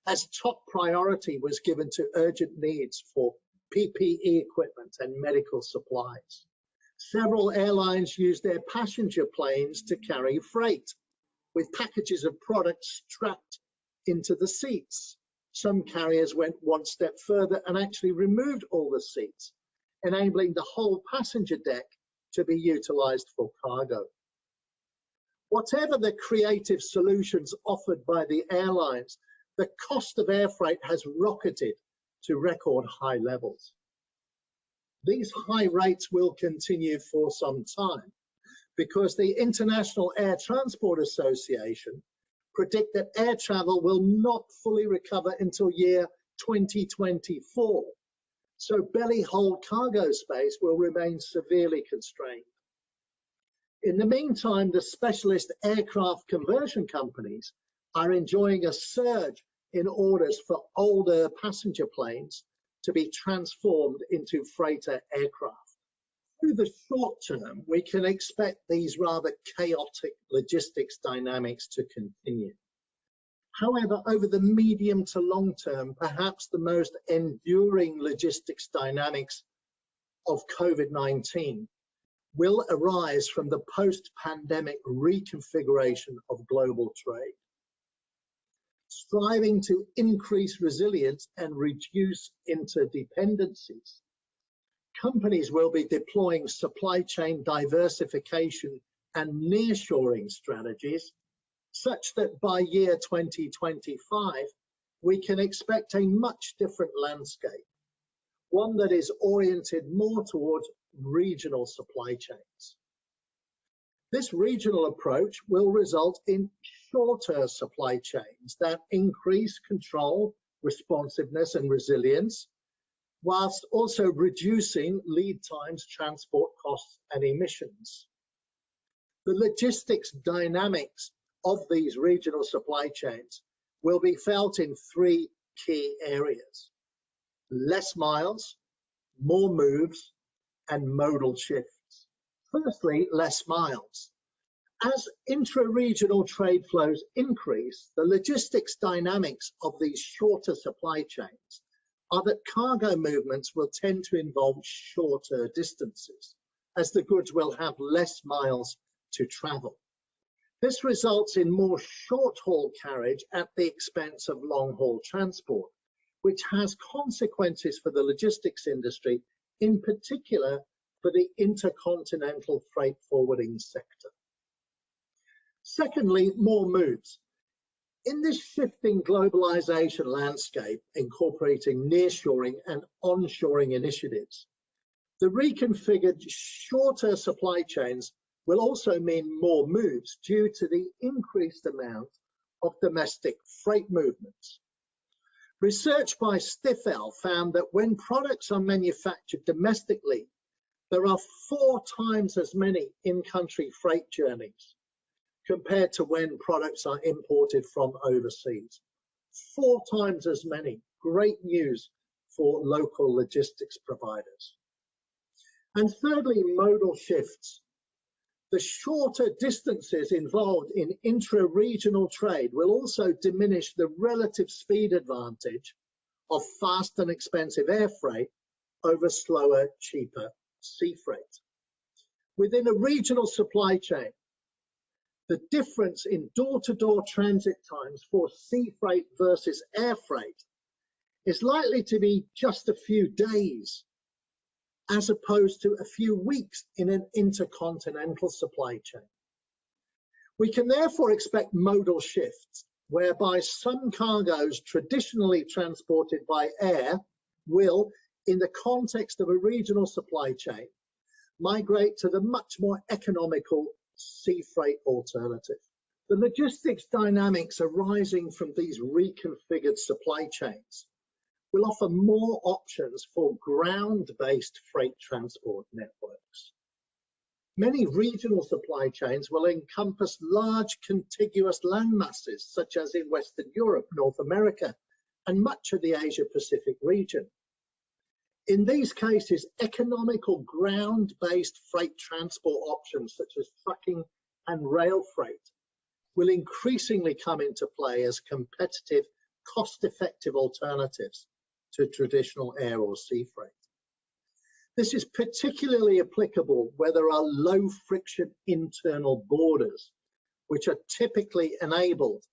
as top priority was given to urgent needs for PPE equipment and medical supplies. Several airlines used their passenger planes to carry freight, with packages of products strapped into the seats. Some carriers went one step further and actually removed all the seats, enabling the whole passenger deck to be utilized for cargo. Whatever the creative solutions offered by the airlines, the cost of air freight has rocketed to record high levels. These high rates will continue for some time because the International Air Transport Association predict that air travel will not fully recover until year 2024. So belly hold cargo space will remain severely constrained. In the meantime, the specialist aircraft conversion companies are enjoying a surge in orders for older passenger planes to be transformed into freighter aircraft. Through the short term, we can expect these rather chaotic logistics dynamics to continue. However, over the medium to long term, perhaps the most enduring logistics dynamics of COVID-19 will arise from the post-pandemic reconfiguration of global trade. Striving to increase resilience and reduce interdependencies, companies will be deploying supply chain diversification and nearshoring strategies such that by year 2025, we can expect a much different landscape, one that is oriented more towards regional supply chains. This regional approach will result in shorter supply chains that increase control, responsiveness, and resilience, whilst also reducing lead times, transport costs, and emissions. The logistics dynamics of these regional supply chains will be felt in three key areas: less miles, more moves, and modal shifts. Firstly, less miles. As intra-regional trade flows increase, the logistics dynamics of these shorter supply chains are that cargo movements will tend to involve shorter distances, as the goods will have less miles to travel. This results in more short-haul carriage at the expense of long-haul transport, which has consequences for the logistics industry, in particular for the intercontinental freight forwarding sector. Secondly, more moves. In this shifting globalization landscape, incorporating nearshoring and onshoring initiatives, the reconfigured shorter supply chains will also mean more moves due to the increased amount of domestic freight movements. Research by Stifel found that when products are manufactured domestically, there are 4 times as many in-country freight journeys compared to when products are imported from overseas. 4 times as many. Great news for local logistics providers. And thirdly, modal shifts. The shorter distances involved in intra-regional trade will also diminish the relative speed advantage of fast and expensive air freight over slower, cheaper sea freight. Within a regional supply chain, the difference in door-to-door transit times for sea freight versus air freight is likely to be just a few days, as opposed to a few weeks in an intercontinental supply chain. We can therefore expect modal shifts whereby some cargoes traditionally transported by air will, in the context of a regional supply chain, migrate to the much more economical sea freight alternative. The logistics dynamics arising from these reconfigured supply chains will offer more options for ground-based freight transport networks. Many regional supply chains will encompass large contiguous land masses, such as in Western Europe, North America, and much of the Asia-Pacific region. In these cases, economical ground-based freight transport options, such as trucking and rail freight, will increasingly come into play as competitive, cost-effective alternatives to traditional air or sea freight. This is particularly applicable where there are low friction internal borders, which are typically enabled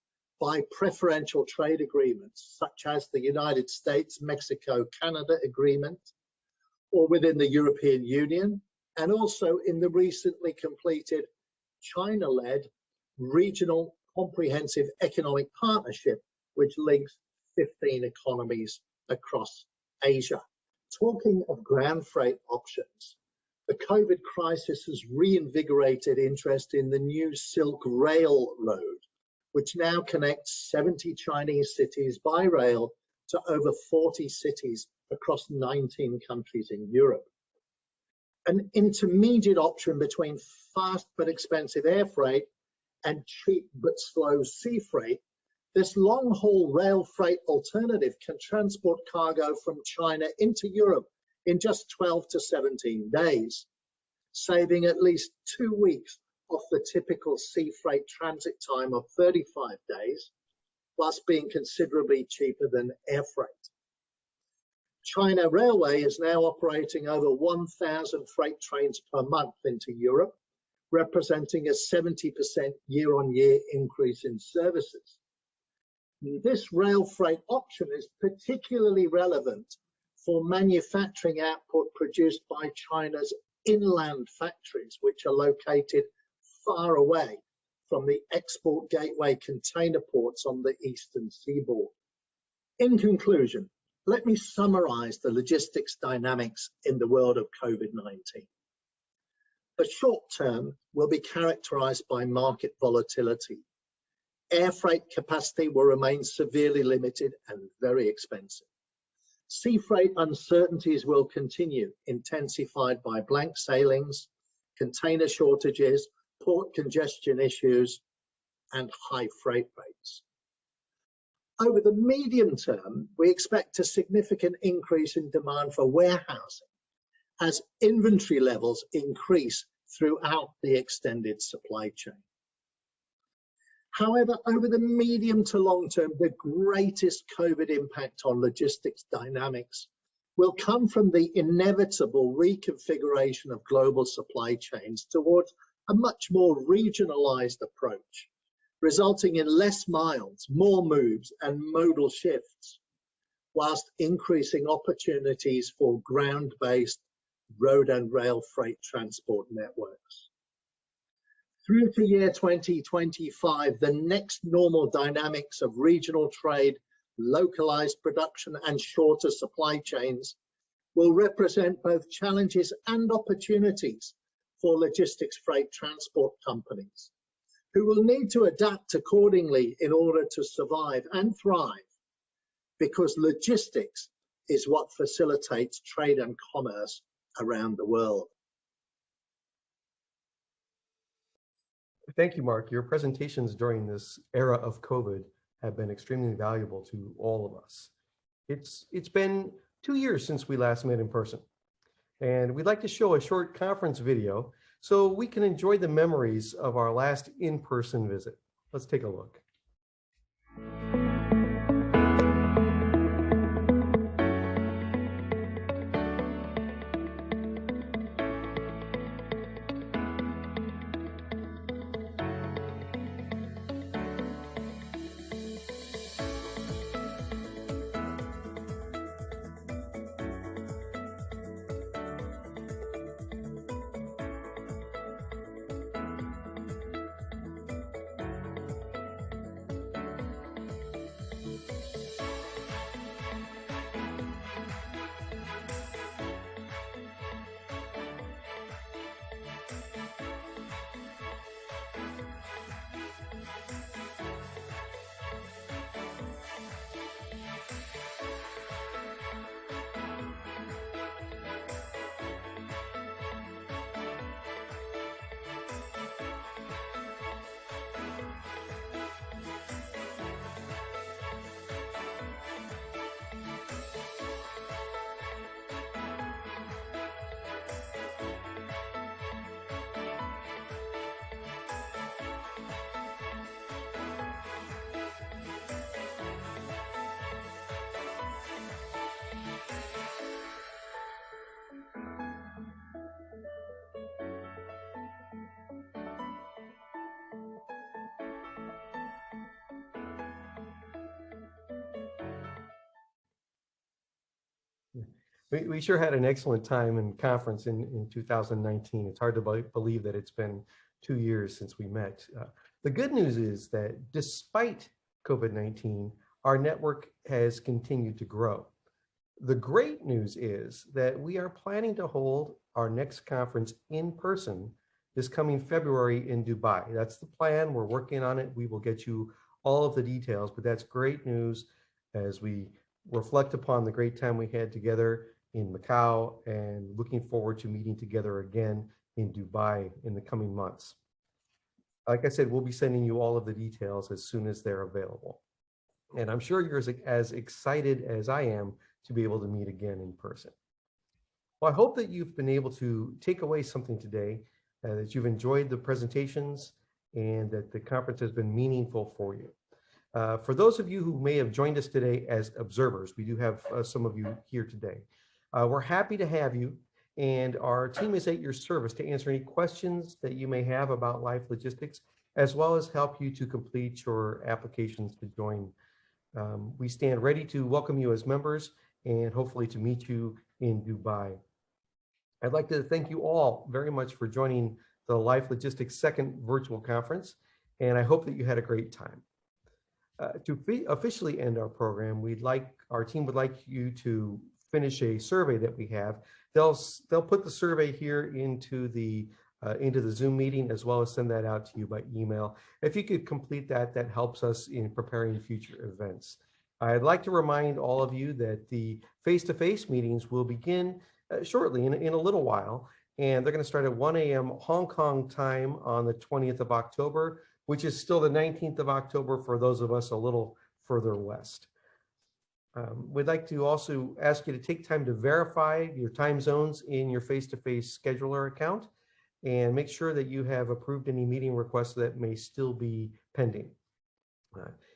by preferential trade agreements, such as the United States, Mexico, Canada agreement, or within the European Union, and also in the recently completed China-led Regional Comprehensive Economic Partnership, which links 15 economies across Asia. Talking of ground freight options, the COVID crisis has reinvigorated interest in the new Silk Rail Road, which now connects 70 Chinese cities by rail to over 40 cities across 19 countries in Europe. An intermediate option between fast but expensive air freight and cheap but slow sea freight, this long-haul rail freight alternative can transport cargo from China into Europe in just 12 to 17 days, saving at least 2 weeks off the typical sea freight transit time of 35 days, whilst being considerably cheaper than air freight. China Railway is now operating over 1,000 freight trains per month into Europe, representing a 70% year-on-year increase in services. This rail freight option is particularly relevant for manufacturing output produced by China's inland factories, which are located far away from the export gateway container ports on the eastern seaboard. In conclusion, let me summarize the logistics dynamics in the world of COVID-19. The short term will be characterized by market volatility. Air freight capacity will remain severely limited and very expensive. Sea freight uncertainties will continue, intensified by blank sailings, container shortages, port congestion issues, and high freight rates. Over the medium term, we expect a significant increase in demand for warehousing as inventory levels increase throughout the extended supply chain. However, over the medium to long term, the greatest COVID impact on logistics dynamics will come from the inevitable reconfiguration of global supply chains towards a much more regionalized approach, resulting in less miles, more moves, and modal shifts, whilst increasing opportunities for ground-based road and rail freight transport networks. Through to year 2025, the next normal dynamics of regional trade, localized production, and shorter supply chains will represent both challenges and opportunities for logistics freight transport companies, who will need to adapt accordingly in order to survive and thrive, because logistics is what facilitates trade and commerce around the world. Thank you, Mark. Your presentations during this era of COVID have been extremely valuable to all of us. It's been 2 years since we last met in person, and we'd like to show a short conference video so we can enjoy the memories of our last in-person visit. Let's take a look. We sure had an excellent time in conference in 2019. It's hard to believe that it's been 2 years since we met. The good news is that despite COVID-19, our network has continued to grow. The great news is that we are planning to hold our next conference in person this coming February in Dubai. That's the plan. We're working on it. We will get you all of the details, but that's great news as we reflect upon the great time we had together in Macau and looking forward to meeting together again in Dubai in the coming months. Like I said, we'll be sending you all of the details as soon as they're available. And I'm sure you're as excited as I am to be able to meet again in person. Well, I hope that you've been able to take away something today, that you've enjoyed the presentations and that the conference has been meaningful for you. For those of you who may have joined us today as observers, we do have some of you here today. We're happy to have you, and our team is at your service to answer any questions that you may have about Life Logistics, as well as help you to complete your applications to join. We stand ready to welcome you as members and hopefully to meet you in Dubai. I'd like to thank you all very much for joining the Life Logistics second virtual conference, and I hope that you had a great time. To officially end our program, our team would like you to finish a survey that we have. They'll put the survey here into the Zoom meeting, as well as send that out to you by email. If you could complete that, that helps us in preparing future events. I'd like to remind all of you that the face-to-face meetings will begin shortly, in a little while, and they're going to start at 1 a.m. Hong Kong time on the 20th of October, which is still the 19th of October for those of us a little further west. We'd like to also ask you to take time to verify your time zones in your face-to-face scheduler account and make sure that you have approved any meeting requests that may still be pending.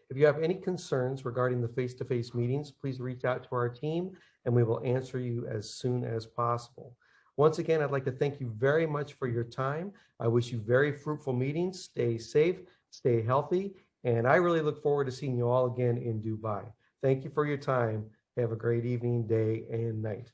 If you have any concerns regarding the face-to-face meetings, please reach out to our team and we will answer you as soon as possible. Once again, I'd like to thank you very much for your time. I wish you very fruitful meetings. Stay safe, stay healthy, and I really look forward to seeing you all again in Dubai. Thank you for your time. Have a great evening, day, and night.